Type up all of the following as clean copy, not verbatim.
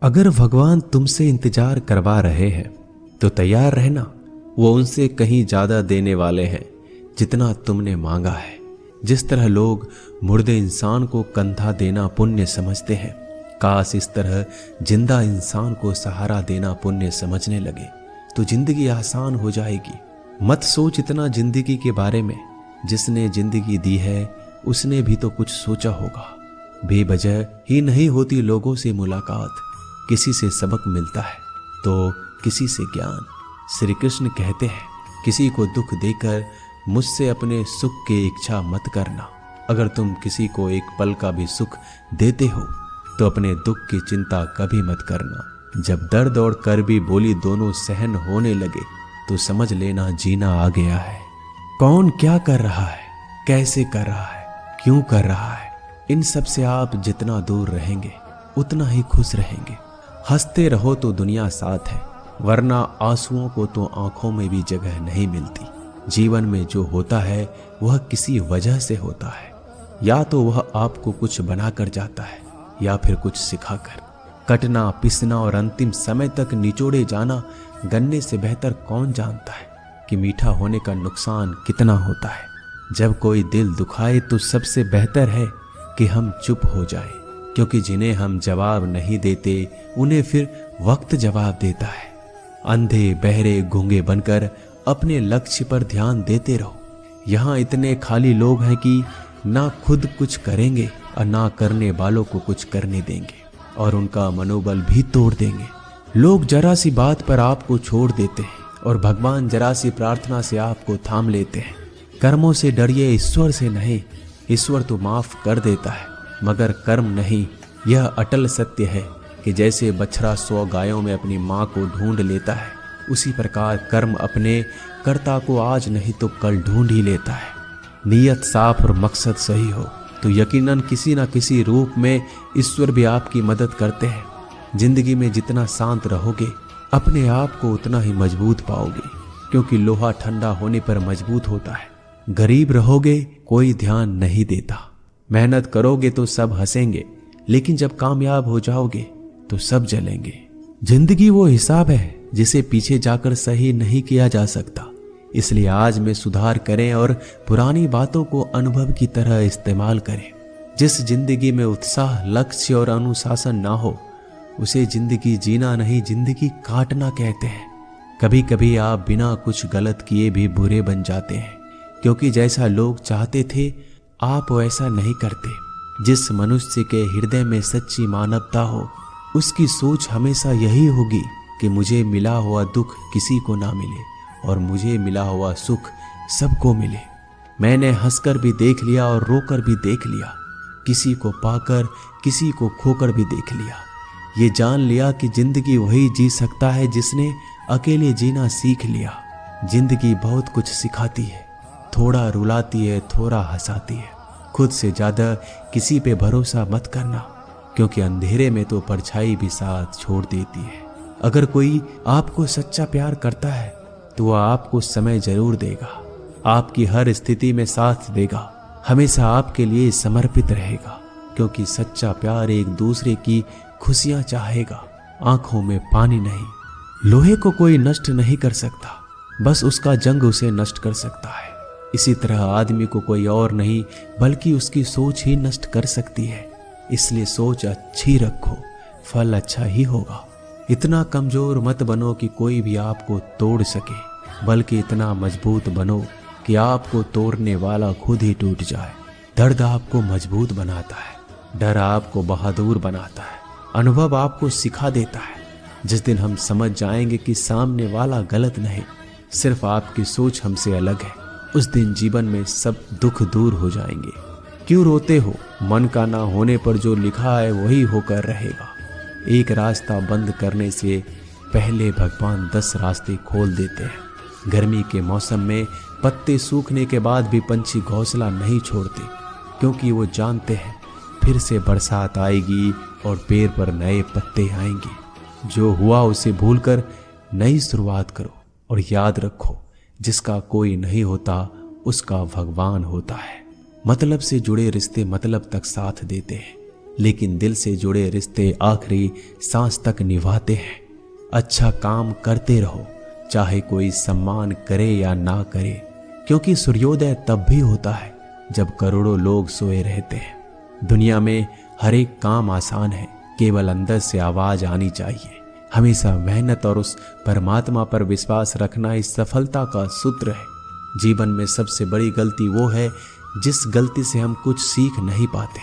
अगर भगवान तुमसे इंतजार करवा रहे हैं तो तैयार रहना। वो उनसे कहीं ज्यादा देने वाले हैं जितना तुमने मांगा है। जिस तरह लोग मुर्दे इंसान को कंधा देना पुण्य समझते हैं, काश इस तरह जिंदा इंसान को सहारा देना पुण्य समझने लगे तो जिंदगी आसान हो जाएगी। मत सोच इतना जिंदगी के बारे में। जिसने जिंदगी दी है उसने भी तो कुछ सोचा होगा। बेवजह ही नहीं होती लोगों से मुलाकात, किसी से सबक मिलता है तो किसी से ज्ञान। श्री कृष्ण कहते हैं, किसी को दुख देकर मुझसे अपने सुख की इच्छा मत करना। अगर तुम किसी को एक पल का भी सुख देते हो तो अपने दुख की चिंता कभी मत करना। जब दर्द और कर्बी बोली दोनों सहन होने लगे तो समझ लेना जीना आ गया है। कौन क्या कर रहा है, कैसे कर रहा है, क्यों कर रहा है, इन सब से आप जितना दूर रहेंगे उतना ही खुश रहेंगे। हंसते रहो तो दुनिया साथ है, वरना आंसुओं को तो आंखों में भी जगह नहीं मिलती। जीवन में जो होता है वह किसी वजह से होता है। या तो वह आपको कुछ बनाकर जाता है या फिर कुछ सिखाकर। कटना, पिसना और अंतिम समय तक निचोड़े जाना गन्ने से बेहतर कौन जानता है कि मीठा होने का नुकसान कितना होता है। जब कोई दिल दुखाए तो सबसे बेहतर है कि हम चुप हो जाएं, क्योंकि जिन्हें हम जवाब नहीं देते उन्हें फिर वक्त जवाब देता है। अंधे बहरे गूंगे बनकर अपने लक्ष्य पर ध्यान देते रहो। यहाँ इतने खाली लोग हैं कि ना खुद कुछ करेंगे और ना करने वालों को कुछ करने देंगे और उनका मनोबल भी तोड़ देंगे। लोग जरा सी बात पर आपको छोड़ देते हैं और भगवान जरा सी प्रार्थना से आपको थाम लेते हैं। कर्मों से डरिए, ईश्वर से नहीं। ईश्वर तो माफ कर देता है मगर कर्म नहीं। यह अटल सत्य है कि जैसे बछड़ा 100 गायों में अपनी माँ को ढूंढ लेता है, उसी प्रकार कर्म अपने कर्ता को आज नहीं तो कल ढूंढ ही लेता है। नीयत साफ और मकसद सही हो तो यकीनन किसी न किसी रूप में ईश्वर भी आपकी मदद करते हैं। जिंदगी में जितना शांत रहोगे अपने आप को उतना ही मजबूत पाओगे, क्योंकि लोहा ठंडा होने पर मजबूत होता है। गरीब रहोगे कोई ध्यान नहीं देता। मेहनत करोगे तो सब हंसेंगे, लेकिन जब कामयाब हो जाओगे तो सब जलेंगे। जिंदगी वो हिसाब है जिसे पीछे जाकर सही नहीं किया जा सकता। इसलिए आज में सुधार करें और पुरानी बातों को अनुभव की तरह इस्तेमाल करें। जिस जिंदगी में उत्साह, लक्ष्य और अनुशासन ना हो उसे जिंदगी जीना नहीं, जिंदगी काटना कहते हैं। कभी कभी आप बिना कुछ गलत किए भी बुरे बन जाते हैं, क्योंकि जैसा लोग चाहते थे आप वैसा नहीं करते। जिस मनुष्य के हृदय में सच्ची मानवता हो उसकी सोच हमेशा यही होगी कि मुझे मिला हुआ दुख किसी को ना मिले और मुझे मिला हुआ सुख सबको मिले। मैंने हंसकर भी देख लिया और रोकर भी देख लिया, किसी को पाकर किसी को खोकर भी देख लिया। ये जान लिया कि जिंदगी वही जी सकता है जिसने अकेले जीना सीख लिया। जिंदगी बहुत कुछ सिखाती है, थोड़ा रुलाती है, थोड़ा हंसाती है। खुद से ज्यादा किसी पे भरोसा मत करना, क्योंकि अंधेरे में तो परछाई भी साथ छोड़ देती है। अगर कोई आपको सच्चा प्यार करता है तो वह आपको समय जरूर देगा, आपकी हर स्थिति में साथ देगा, हमेशा आपके लिए समर्पित रहेगा। क्योंकि सच्चा प्यार एक दूसरे की खुशियां चाहेगा, आंखों में पानी नहीं। लोहे को कोई नष्ट नहीं कर सकता, बस उसका जंग उसे नष्ट कर सकता है। इसी तरह आदमी को कोई और नहीं बल्कि उसकी सोच ही नष्ट कर सकती है। इसलिए सोच अच्छी रखो, फल अच्छा ही होगा। इतना कमजोर मत बनो कि कोई भी आपको तोड़ सके, बल्कि इतना मजबूत बनो कि आपको तोड़ने वाला खुद ही टूट जाए। दर्द आपको मजबूत बनाता है, डर आपको बहादुर बनाता है, अनुभव आपको सिखा देता है। जिस दिन हम समझ जाएंगे कि सामने वाला गलत नहीं, सिर्फ आपकी सोच हमसे अलग है, उस दिन जीवन में सब दुख दूर हो जाएंगे। क्यों रोते हो? मन का ना होने पर जो लिखा है वही होकर रहेगा। एक रास्ता बंद करने से पहले भगवान 10 रास्ते खोल देते हैं। गर्मी के मौसम में पत्ते सूखने के बाद भी पंछी घोंसला नहीं छोड़ते, क्योंकि वो जानते हैं फिर से बरसात आएगी और पेड़ पर नए पत्ते आएंगे। जो हुआ उसे भूलकर नई शुरुआत करो और याद रखो, जिसका कोई नहीं होता उसका भगवान होता है। मतलब से जुड़े रिश्ते मतलब तक साथ देते हैं, लेकिन दिल से जुड़े रिश्ते आखिरी सांस तक निभाते हैं। अच्छा काम करते रहो, चाहे कोई सम्मान करे या ना करे, क्योंकि सूर्योदय तब भी होता है जब करोड़ों लोग सोए रहते हैं। दुनिया में हर एक काम आसान है, केवल अंदर से आवाज आनी चाहिए। हमेशा मेहनत और उस परमात्मा पर विश्वास रखना इस सफलता का सूत्र है। जीवन में सबसे बड़ी गलती वो है जिस गलती से हम कुछ सीख नहीं पाते।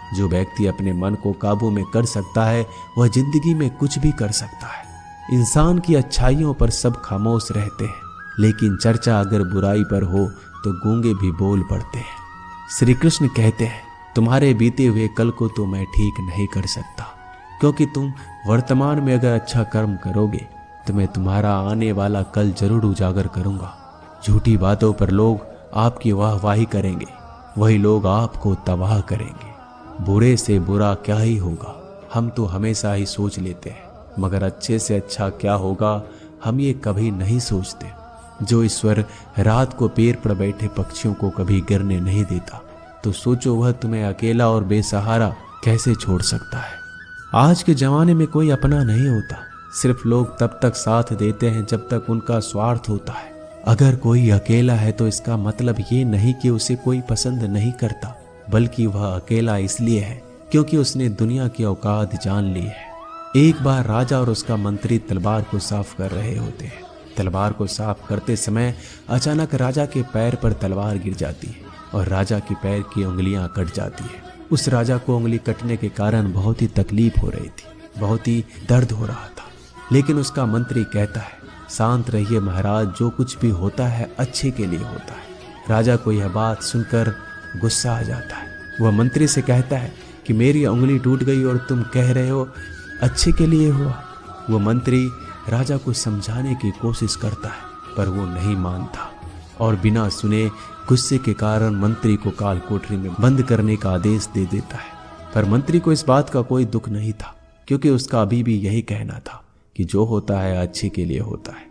जो व्यक्ति अपने मन को काबू में कर सकता है वह जिंदगी में कुछ भी कर सकता है। इंसान की अच्छाइयों पर सब खामोश रहते हैं, लेकिन चर्चा अगर बुराई पर हो तो गूंगे भी बोल पड़ते हैं। श्री कृष्ण कहते हैं, तुम्हारे बीते हुए कल को तो मैं ठीक नहीं कर सकता, क्योंकि तुम वर्तमान में अगर अच्छा कर्म करोगे तो मैं तुम्हारा आने वाला कल जरूर उजागर करूंगा। झूठी बातों पर लोग आपकी वाहवाही करेंगे, वही लोग आपको तबाह करेंगे। बुरे से बुरा क्या ही होगा, हम तो हमेशा ही सोच लेते हैं, मगर अच्छे से अच्छा क्या होगा हम ये कभी नहीं सोचते। जो ईश्वर रात को पेड़ पर बैठे पक्षियों को कभी गिरने नहीं देता, तो सोचो वह तुम्हें अकेला और बेसहारा कैसे छोड़ सकता है। आज के जमाने में कोई अपना नहीं होता, सिर्फ लोग तब तक साथ देते हैं जब तक उनका स्वार्थ होता है। अगर कोई अकेला है तो इसका मतलब ये नहीं कि उसे कोई पसंद नहीं करता, बल्कि वह अकेला इसलिए है क्योंकि उसने दुनिया की औकात जान ली है। एक बार राजा और उसका मंत्री तलवार को साफ कर रहे होते हैं। तलवार को साफ करते समय अचानक राजा के पैर पर तलवार गिर जाती है और राजा की पैर की उंगलियां कट जाती है। उस राजा को उंगली कटने के कारण बहुत ही तकलीफ हो रही थी, बहुत ही दर्द हो रहा था। लेकिन उसका मंत्री कहता है, शांत रहिए महाराज, जो कुछ भी होता है अच्छे के लिए होता है। राजा को यह बात सुनकर गुस्सा आ जाता है। वह मंत्री से कहता है कि मेरी उंगली टूट गई और तुम कह रहे हो अच्छे के लिए हुआ। वह मंत्री राजा को समझाने की कोशिश करता है, पर वो नहीं मानता और बिना सुने गुस्से के कारण मंत्री को काल कोठरी में बंद करने का आदेश दे देता है। पर मंत्री को इस बात का कोई दुख नहीं था, क्योंकि उसका अभी भी यही कहना था कि जो होता है अच्छे के लिए होता है।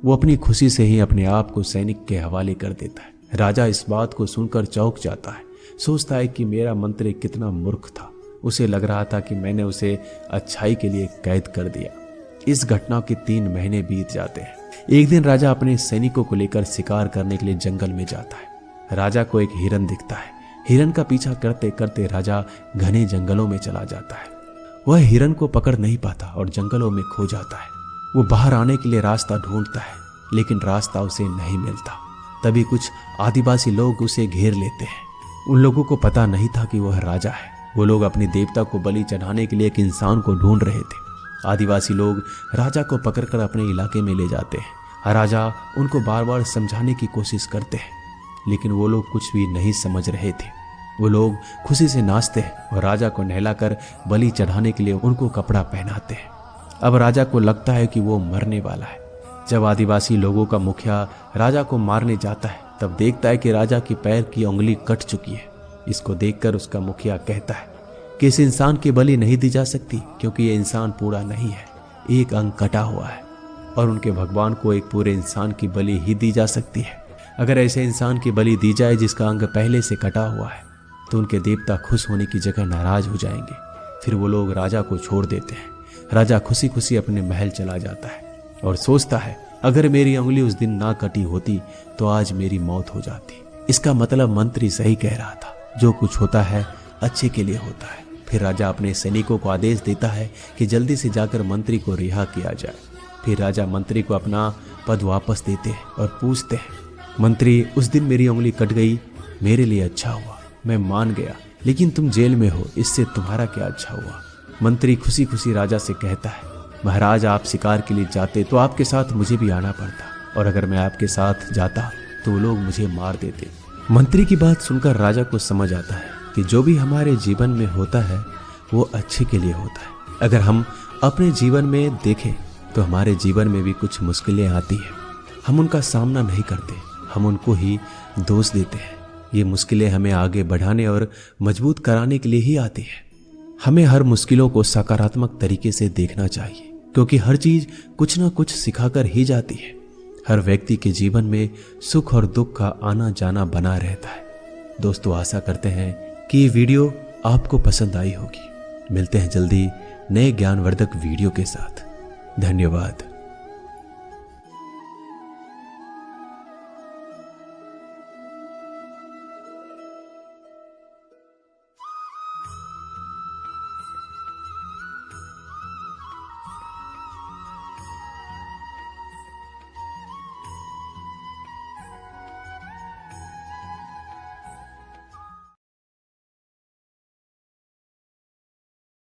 वो अपनी खुशी से ही अपने आप को सैनिक के हवाले कर देता है। राजा इस बात को सुनकर चौंक जाता है, सोचता है कि मेरा मंत्री कितना मूर्ख था। उसे लग रहा था कि मैंने उसे अच्छाई के लिए कैद कर दिया। इस घटना के 3 महीने बीत जाते हैं। एक दिन राजा अपने सैनिकों को लेकर शिकार करने के लिए जंगल में जाता है। राजा को एक हिरन दिखता है। हिरन का पीछा करते करते राजा घने जंगलों में चला जाता है। वह हिरन को पकड़ नहीं पाता और जंगलों में खो जाता है। वो बाहर आने के लिए रास्ता ढूंढता है, लेकिन रास्ता उसे नहीं मिलता। तभी कुछ आदिवासी लोग उसे घेर लेते हैं। उन लोगों को पता नहीं था कि वह राजा है। वो लोग अपने देवता को बलि चढ़ाने के लिए एक इंसान को ढूंढ रहे थे। आदिवासी लोग राजा को पकड़कर अपने इलाके में ले जाते हैं। राजा उनको बार बार समझाने की कोशिश करते हैं, लेकिन वो लोग कुछ भी नहीं समझ रहे थे। वो लोग खुशी से नाचते हैं और राजा को नहलाकर बलि चढ़ाने के लिए उनको कपड़ा पहनाते हैं। अब राजा को लगता है कि वो मरने वाला है। जब आदिवासी लोगों का मुखिया राजा को मारने जाता है, तब देखता है कि राजा की पैर की उंगली कट चुकी है। इसको देखकर उसका मुखिया कहता है कि इस इंसान की बलि नहीं दी जा सकती, क्योंकि ये इंसान पूरा नहीं है, एक अंग कटा हुआ है, और उनके भगवान को एक पूरे इंसान की बलि ही दी जा सकती है। अगर ऐसे इंसान की बलि दी जाए जिसका अंग पहले से कटा हुआ है, तो उनके देवता खुश होने की जगह नाराज हो जाएंगे। फिर वो लोग राजा को छोड़ देते हैं। राजा खुशी खुशी अपने महल चला जाता है और सोचता है, अगर मेरी उंगली उस दिन ना कटी होती तो आज मेरी मौत हो जाती। इसका मतलब मंत्री सही कह रहा था, जो कुछ होता है अच्छे के लिए होता है। फिर राजा अपने सैनिकों को आदेश देता है कि जल्दी से जाकर मंत्री को रिहा किया जाए। फिर राजा मंत्री को अपना पद वापस देते हैं और पूछते हैं, मंत्री, उस दिन मेरी उंगली कट गई, मेरे लिए अच्छा हुआ, मैं मान गया, लेकिन तुम जेल में हो, इससे तुम्हारा क्या अच्छा हुआ। मंत्री खुशी खुशी राजा से कहता है, महाराज, आप शिकार के लिए जाते तो आपके साथ मुझे भी आना पड़ता, और अगर मैं आपके साथ जाता तो लोग मुझे मार देते। मंत्री की बात सुनकर राजा को समझ आता है कि जो भी हमारे जीवन में होता है वो अच्छे के लिए होता है। अगर हम अपने जीवन में देखें तो हमारे जीवन में भी कुछ मुश्किलें आती हैं। हम उनका सामना नहीं करते, हम उनको ही दोष देते हैं। ये मुश्किलें हमें आगे बढ़ाने और मजबूत कराने के लिए ही आती हैं। हमें हर मुश्किलों को सकारात्मक तरीके से देखना चाहिए, क्योंकि हर चीज कुछ ना कुछ सिखाकर ही जाती है। हर व्यक्ति के जीवन में सुख और दुख का आना जाना बना रहता है। दोस्तों, आशा करते हैं कि ये वीडियो आपको पसंद आई होगी। मिलते हैं जल्दी नए ज्ञानवर्धक वीडियो के साथ। धन्यवाद।